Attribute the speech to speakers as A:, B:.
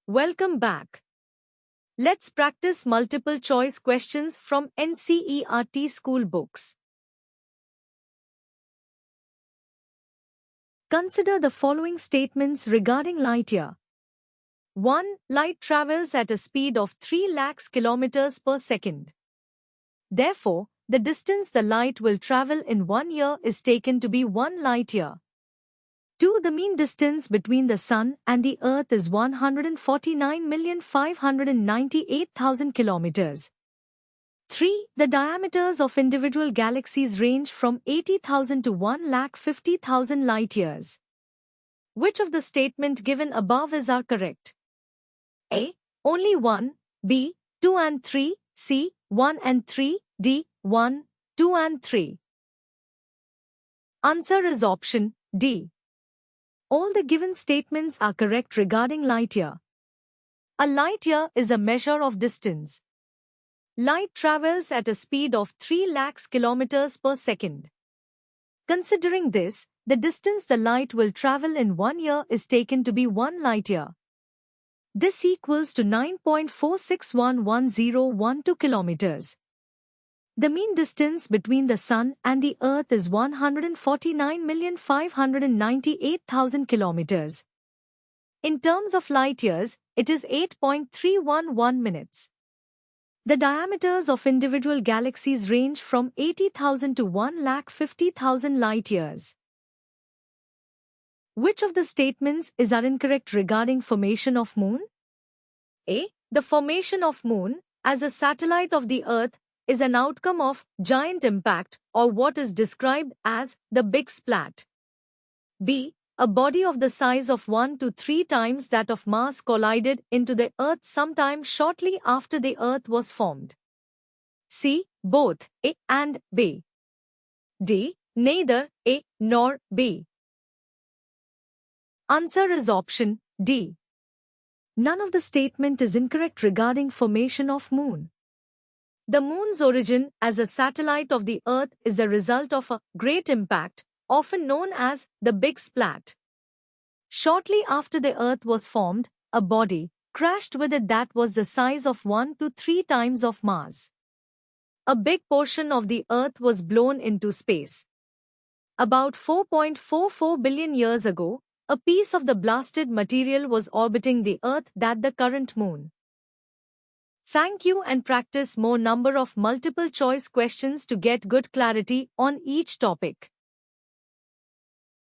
A: Welcome back. Let's practice multiple choice questions from NCERT school books. Consider the following statements regarding light year. 1. Light travels at a speed of 3 lakhs kilometers per second. Therefore, the distance the light will travel in 1 year is taken to be 1 light year. 2. The mean distance between the Sun and the Earth is 149,598,000 kilometers. 3. The diameters of individual galaxies range from 80,000 to 1,50,000 light-years. Which of the statement given above is correct? A. Only 1. B. 2 and 3. C. 1 and 3. D. 1, 2 and 3. Answer is option D. All the given statements are correct regarding light year. A light year is a measure of distance. Light travels at a speed of 3 lakhs kilometers per second. Considering this, the distance the light will travel in 1 year is taken to be 1 light year. This equals to 9.46111012 kilometers. The mean distance between the Sun and the Earth is 149,598,000 kilometers. In terms of light years, it is 8.311 minutes. The diameters of individual galaxies range from 80,000 to 1,50,000 light years. Which of the statements is incorrect regarding formation of Moon? A. The formation of Moon, as a satellite of the Earth, is an outcome of giant impact or what is described as the Big Splat. B. A body of the size of 1 to 3 times that of Mars collided into the Earth sometime shortly after the Earth was formed. C. Both A and B. D. Neither A nor B. Answer is option D. None of the statement is incorrect regarding formation of Moon. The Moon's origin as a satellite of the Earth is the result of a great impact, often known as the Big Splat. Shortly after the Earth was formed, a body crashed with it that was the size of 1 to 3 times of Mars. A big portion of the Earth was blown into space. About 4.44 billion years ago, a piece of the blasted material was orbiting the Earth that the current Moon. Thank you and practice more number of multiple choice questions to get good clarity on each topic.